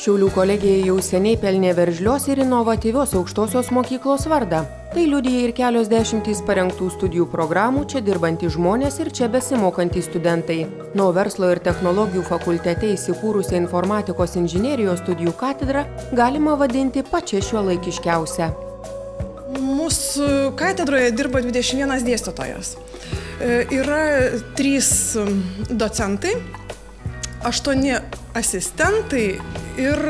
Šiaulių kolegija jau seniai pelnė veržlios ir inovatyvios aukštosios mokyklos vardą. Tai liudija ir kelios dešimtys parengtų studijų programų, čia dirbantys žmonės ir čia besimokantys studentai. Nuo verslo ir technologijų fakultete įsikūrusią informatikos inžinerijos studijų katedrą galima vadinti pačia šiuolaikiškiausia. Mūsų katedroje dirba 21 dėstytojas. Yra 3 docentai, 8 asistentai ir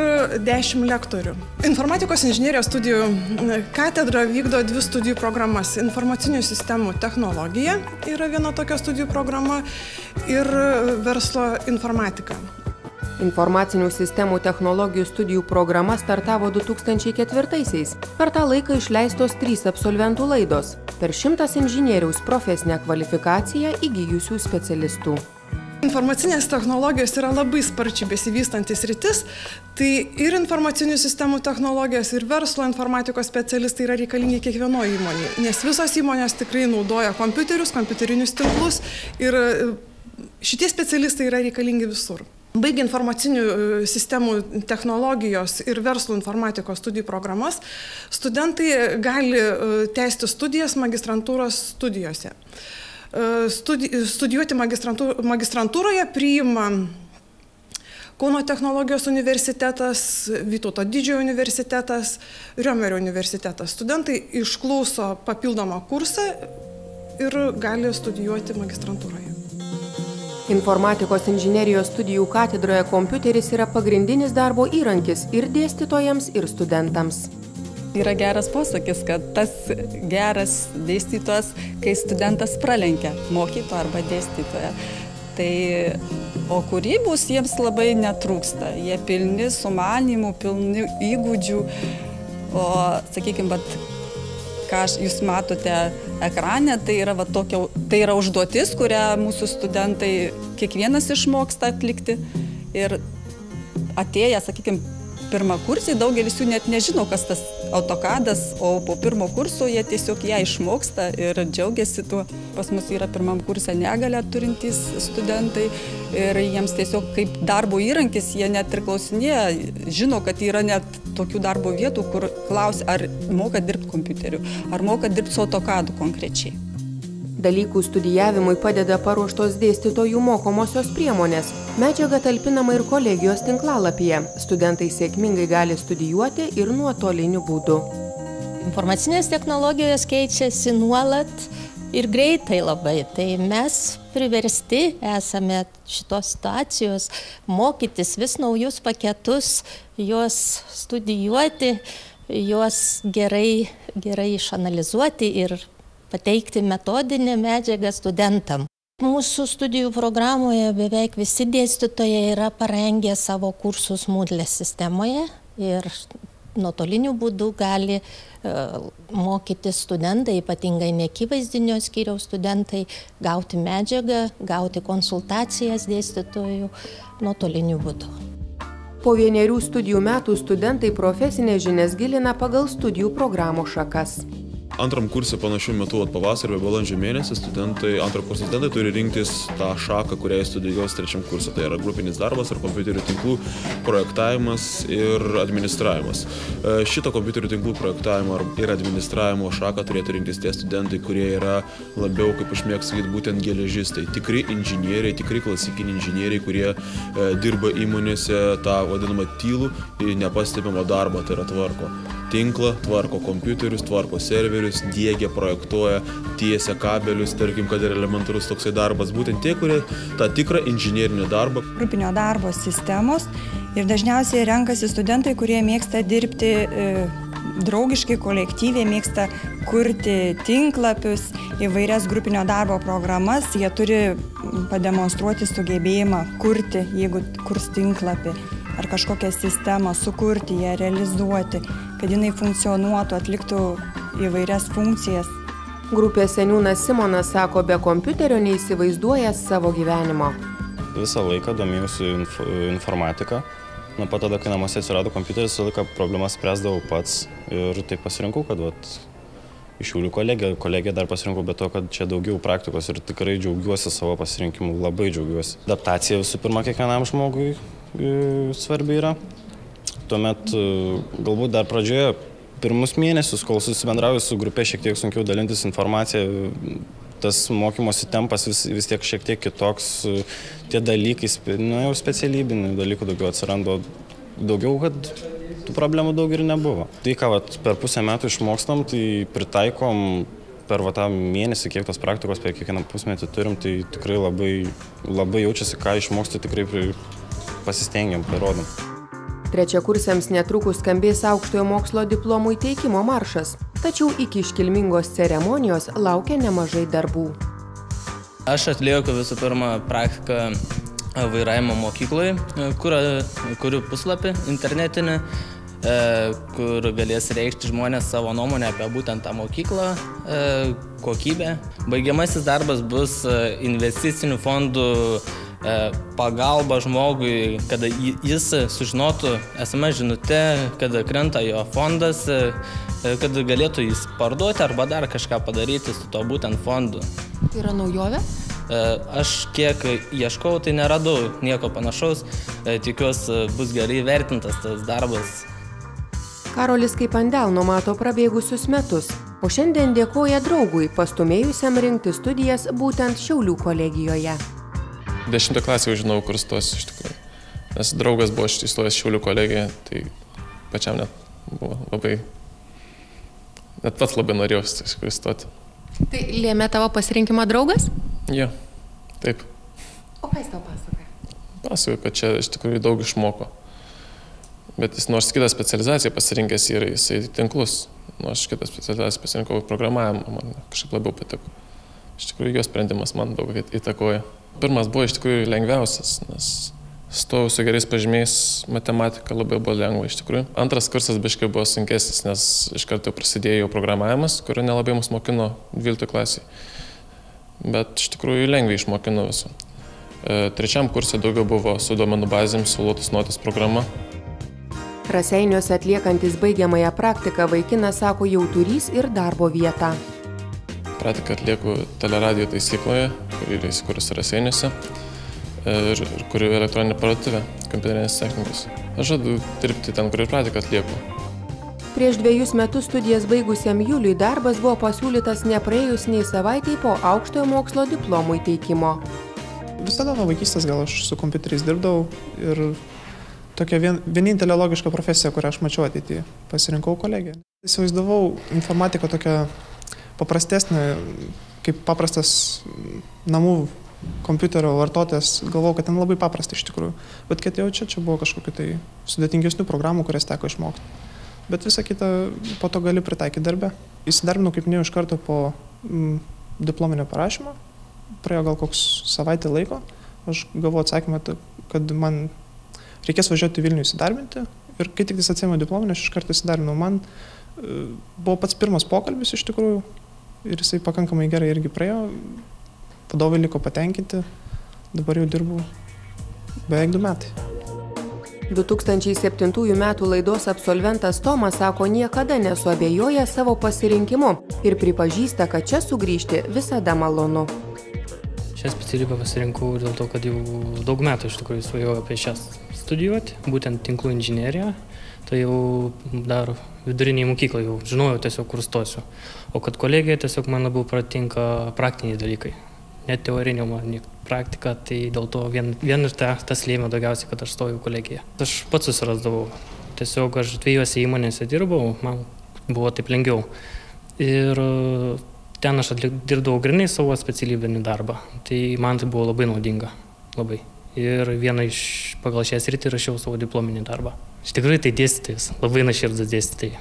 10 lektorių. Informatikos inžinerijos studijų katedra vykdo 2 studijų programas. Informacinių sistemų technologija yra viena tokia studijų programa ir verslo informatika. Informacinių sistemų technologijų studijų programa startavo 2004-aisiais. Per tą laiką išleistos 3 absolventų laidos. Per 100 inžinieriaus profesinę kvalifikaciją įgijusių specialistų. Informacinės technologijos yra labai sparčiai besivystantis sritis, tai ir informacinių sistemų technologijos, ir verslo informatikos specialistai yra reikalingi kiekvienoje įmonėje, nes visos įmonės tikrai naudoja kompiuterius, kompiuterinius tinklus ir šitie specialistai yra reikalingi visur. Baigę informacinių sistemų technologijos ir verslo informatikos studijų programas, studentai gali tęsti studijas magistrantūros studijose. Studijuoti magistrantūroje priima Kauno technologijos universitetas, Vytauto Didžiojo universitetas, Riomerio universitetas. Studentai išklauso papildomą kursą ir gali studijuoti magistrantūroje. Informatikos inžinerijos studijų katedroje kompiuteris yra pagrindinis darbo įrankis ir dėstytojams, ir studentams. Yra geras posakis, kad tas geras dėstytojas, kai studentas pralenkia mokytoją arba dėstytoją. Tai, o kūrybos jiems labai netrūksta. Jie pilni sumanymų, pilni įgūdžių. O, sakykime, ką jūs matote ekrane, tai yra užduotis, kurią mūsų studentai kiekvienas išmoksta atlikti. Ir atėję, sakykime, pirmą kursį, daugelis jų net nežino, kas tas AutoCAD'as, o po pirmo kurso jie tiesiog ją išmoksta ir džiaugiasi tuo. Pas mus yra pirmam kurse negalią turintys studentai ir jiems tiesiog kaip darbo įrankis jie net ir klausinėja, žino, kad yra net tokių darbo vietų, kur klausia, ar moka dirbti kompiuteriu, ar moka dirbti su AutoCAD'u konkrečiai. Dalykų studijavimui padeda paruoštos dėstytojų mokomosios priemonės. Medžiaga talpinama ir kolegijos tinklalapyje. Studentai sėkmingai gali studijuoti ir nuotoliniu būdu. Informacinės technologijos keičiasi nuolat ir greitai labai. Tai mes priversti esame šitos situacijos mokytis vis naujus paketus, juos studijuoti, juos gerai išanalizuoti ir pateikti metodinę medžiagą studentam. Mūsų studijų programoje beveik visi dėstytojai yra parengę savo kursus Moodle sistemoje ir nuotoliniu būdu gali mokyti studentai, ypatingai neakivaizdinio skyriaus studentai, gauti medžiagą, gauti konsultacijas dėstytojų nuotoliniu būdu. Po 1 studijų metų studentai profesinės žinias gilina pagal studijų programų šakas. Antram kursė panašiu metu pavasarį, balandžio mėnesį, antro kurso studentai turi rinktis tą šaką, kurią studijuos 3 kursą. Tai yra grupinis darbas ar kompiuterių tinklų projektavimas ir administravimas. Šitą kompiuterių tinklų projektavimo ir administravimo šaką turėtų rinktis tie studentai, kurie yra labiau, kaip aš mėgstu sakyti, būtent geležistai. Tikri inžinieriai, tikri klasikiniai inžinieriai, kurie dirba įmonėse tą vadinamą tylų ir nepastebimą darbą, tai yra tvarko tinklą, tvarko kompiuterius, tvarko serverius, diegia, projektuoja, tiesia kabelius, tarkim, kad yra elementarus toksai darbas. Būtent tie, kurie tą tikrą inžinierinį darbą. Grupinio darbo sistemos ir dažniausiai renkasi studentai, kurie mėgsta dirbti draugiškai, kolektyviai, mėgsta kurti tinklapius, įvairias grupinio darbo programas. Jie turi pademonstruoti sugebėjimą kurti, jeigu kurs tinklapį, ar kažkokią sistemą sukurti, ją realizuoti, kad jinai funkcionuotų, atliktų įvairias funkcijas. Grupės seniūnas Simonas sako, be kompiuterio neįsivaizduoja savo gyvenimo. Visą laiką domėjausi informatiką. Nuo pat tada, kai namuose atsirado kompiuteris, visą laiką problemas spręsdavau pats ir taip pasirinkau, kad iš Šiaulių kolegiją dar pasirinkau, bet to, kad čia daugiau praktikos ir tikrai džiaugiuosi savo pasirinkimu, labai džiaugiuosi. Adaptacija visų pirma kiekvienam žmogui svarbi yra. tuomet galbūt dar pradžioje pirmus mėnesius, kol susibendrauju su grupė, šiek tiek sunkiau dalintis informaciją, tas mokymosi tempas vis tiek šiek tiek kitoks, tie dalykai, jau specialybinių dalykų daugiau atsirando, daugiau, kad tų problemų daug ir nebuvo. Tai, ką per pusę metų išmokstam, tai pritaikom per tą mėnesį, kiek tos praktikos per kiekvieną pusmetį turim, tai tikrai labai jaučiasi, ką išmoksti, tikrai pasistengiam, parodom. Trečiakursiams netrukus skambės aukštojo mokslo diplomų įteikimo maršas, tačiau iki iškilmingos ceremonijos laukia nemažai darbų. Aš atlieku visų pirma praktiką vairavimo mokykloje, kuriu puslapį internetinį, kur galės reikšti žmonės savo nuomonę apie būtent tą mokyklą, kokybę. Baigiamasis darbas bus investicinių fondų pagalba žmogui, kada jis sužinotų SMS žinute, kada krenta jo fondas, kad galėtų jis parduoti arba dar kažką padaryti su to būtent fondu. Tai yra naujovė? Aš kiek ieškau, tai neradau nieko panašaus, tikiuosi bus gerai vertintas tas darbas. Karolis kaip ant delno mato prabėgusius metus, o šiandien dėkoja draugui, pastumėjusiam rinkti studijas būtent Šiaulių kolegijoje. 10 klasę jau žinau, kur stosiu iš tikrųjų. Nes draugas buvo įstojęs Šiaulių kolegiją, tai pačiam net buvo labai... Net pats labai norėjau iš tikrųjų stoti. Tai lėmė tavo pasirinkimą draugas? Jo, taip. O ką jis tau pasakoja? Pasakoja, kad čia iš tikrųjų daug išmoko. Bet jis nors kitą specializaciją pasirinkęs yra, jisai tinklus. Nors kitą specializaciją pasirinkau programavimą, man kažkaip labiau patiko. Iš tikrųjų, jo sprendimas man daug įtakoja. Pirmas buvo iš tikrųjų lengviausias, nes stojau su gerais pažymiais, matematika labai buvo lengva iš tikrųjų. Antras kursas biškai buvo sunkesnis, nes iš karto prasidėjo programavimas, kurio nelabai mus mokino 12 klasiai. Bet iš tikrųjų lengviai išmokino visų. Trečiam kursė daugiau buvo su duomenų bazėm, su Lotus Notes programa. Raseiniuose atliekantis baigiamąją praktiką vaikinas sako jau turys ir darbo vietą. Praktiką atlieku Teleradio taisykloje, kuri yra įsikūrusi Raseiniuose, ir kuriu elektroninę parduotuvę, kompiuterinės technikos. Aš žadu dirbti ten, kur ir praktiką atlieku. Prieš 2 metus studijas baigusiam Juliui darbas buvo pasiūlytas nepraėjus nei savaitei po aukštojo mokslo diplomų įteikimo. Visada nuo vaikystės gal aš su kompiuteriais dirbdavau ir tokia vienintelė logiška profesija, kurią aš mačiau ateityje. Pasirinkau kolegiją. Įsivaizdavau informatiką tokią paprastesnė, kaip paprastas namų kompiuterio vartotojas, galvojau, kad ten labai paprasta iš tikrųjų. Bet kai atėjau čia buvo kažkokių tai sudėtingesnių programų, kurias teko išmokti. Bet visą kitą po to gali pritaikyti darbę. Įsidarbinau, kaip minėjau, iš karto po diplominio parašymo. Praėjo gal koks savaitę laiko. Aš gavau atsakymą, kad man reikės važiuoti į Vilnių įsidarbinti. Ir kai tik atsiėmiau diplominį, aš iš karto įsidarbinau. Man buvo pats pirmas pokalbis iš tikrųjų. Ir jisai pakankamai gerai irgi praėjo. Vadovai liko patenkinti. Dabar jau dirbu beveik 2 metai. 2007 metų laidos absolventas Tomas sako, niekada nesuabejoja savo pasirinkimu ir pripažįsta, kad čia sugrįžti visada malonu. Šią specialybę pasirinkau dėl to, kad jau daug metų iš tikrųjų svajojau apie šią studijuoti, būtent tinklų inžineriją. Tai jau dar viduriniai mokyklai jau žinojau tiesiog, kur stosiu. O kad kolegija tiesiog man labiau pratinka praktiniai dalykai. Net teorinio man praktika, tai dėl to vien ir tas lėmė daugiausiai, kad aš stojau kolegiją. Aš pats susirasdavau. Tiesiog aš 2 įmonėse dirbau, man buvo taip lengviau. Ir ten aš dirbdavau grynai savo specialybinį darbą. Tai man tai buvo labai naudinga. Labai. Ir vieną iš pagal šią sritį rašiau savo diplominį darbą. Iš tikrųjų tai dėstytojas, labai nuoširdūs dėstytojai.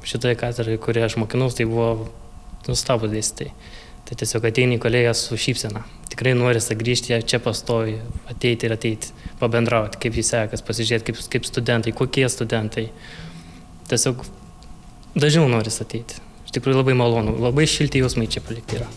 Šitoje katedroje, kurioje aš mokinausi, tai buvo nuostabūs dėstytojai. Tai tiesiog ateini į kolegiją su šypsena. Tikrai norisi grįžti, čia pastovi, ateiti ir ateiti, pabendrauti, kaip jis sekas, pasižiūrėti, kaip studentai, kokie studentai. Tiesiog dažniau norisi ateiti. Iš tikrųjų labai malonu, labai šilti jausmai čia palikti yra.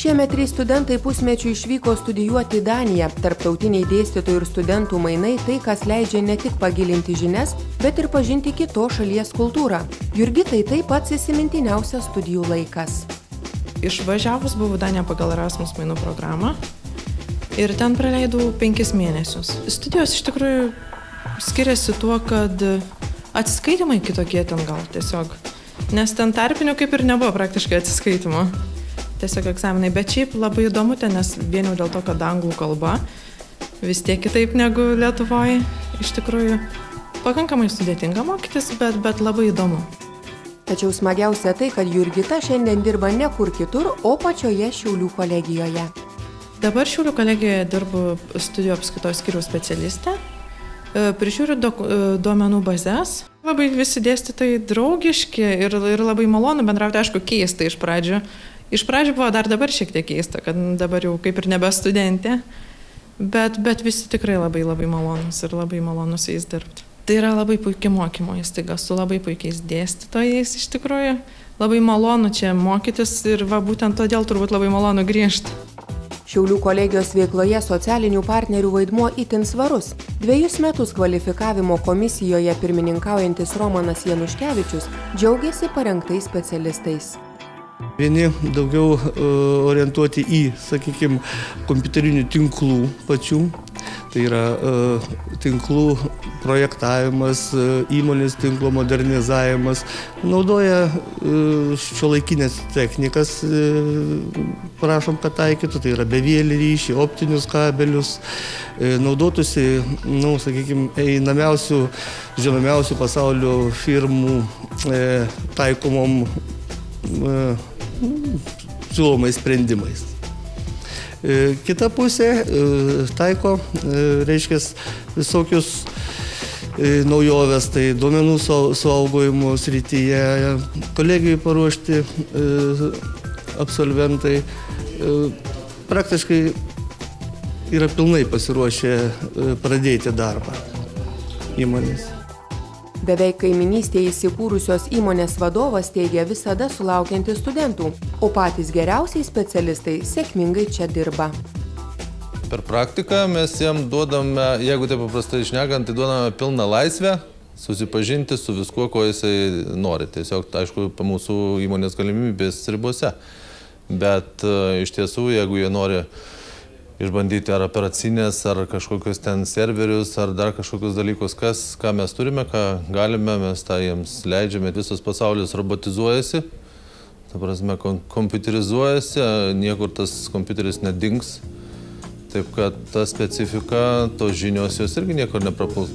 Šiemet 3 studentai pusmečių išvyko studijuoti į Daniją. Tarptautiniai dėstytojų ir studentų mainai tai, kas leidžia ne tik pagilinti žinias, bet ir pažinti kitos šalies kultūrą. Jurgitai tai pats įsimintiniausias studijų laikas. Išvažiavus buvau Daniją pagal Erasmus mainų programą ir ten praleidau 5 mėnesius. Studijos iš tikrųjų Skiriasi tuo, kad atsiskaitimai kitokie ten gal tiesiog. Nes ten tarpinių kaip ir nebuvo praktiškai atsiskaitimo. Tiesiog egzaminai. Bet šiaip labai įdomu ten, nes vien jau dėl to, kad anglų kalba vis tiek kitaip negu Lietuvoje. Iš tikrųjų, pakankamai sudėtinga mokytis, bet labai įdomu. Tačiau smagiausia tai, kad Jurgita šiandien dirba ne kur kitur, o pačioje Šiaulių kolegijoje. Dabar Šiaulių kolegijoje dirbu studijų apskaitos skyriaus specialistė. Prižiūriu duomenų bazes. Labai visi dėstytojai draugiški ir labai malonu bendrauti, aišku, keista iš pradžių. Iš pradžių buvo dar dabar šiek tiek keista, kad dabar jau kaip ir nebe studentė, bet visi tikrai labai malonus ir labai malonus jais dirbti. Tai yra labai puikia mokymo įstaiga su labai puikiais dėstytojais iš tikrųjų. Labai malonu čia mokytis ir būtent todėl turbūt labai malonu grįžti. Šiaulių kolegijos veikloje socialinių partnerių vaidmuo itin svarus. 2 metus kvalifikavimo komisijoje pirmininkaujantis Romanas Januškevičius džiaugiasi parengtais specialistais. Vieni daugiau orientuoti į, sakykime, kompiuterinių tinklų pačių. Tai yra tinklų projektavimas, įmonės tinklo modernizavimas. Naudoja šiuolaikinės technikas, prašom, kad taikytų. Tai yra bevielį ryšį, optinius kabelius. Naudotųsi, sakykime, einamiausių, žinomiausių pasaulio firmų taikomom siūlomais sprendimais. Kita pusė taiko, reiškia, visokius naujoves, tai duomenų saugojimo srityje, kolegijai paruošti absolventai praktiškai yra pilnai pasiruošę pradėti darbą įmonės. Beveik kaiminystėje įsikūrusios įmonės vadovas teigia visada sulaukiantis studentų, o patys geriausiai specialistai sėkmingai čia dirba. Per praktiką mes jam duodame, jeigu taip paprastai šnekant, tai duodame pilną laisvę susipažinti su viskuo, ko jisai nori. Tiesiog, aišku, mūsų įmonės galimybės ribose. Bet iš tiesų, jeigu jie nori išbandyti ar operacinės, ar kažkokius ten serverius, ar dar kažkokius dalykus, ką mes turime, ką galime, mes tą jiems leidžiame. Visas pasaulis robotizuojasi, ta prasme, kompiuterizuojasi, niekur tas kompiuteris nedings. Taip kad ta specifika, tos žinios jos irgi niekur neprapuls.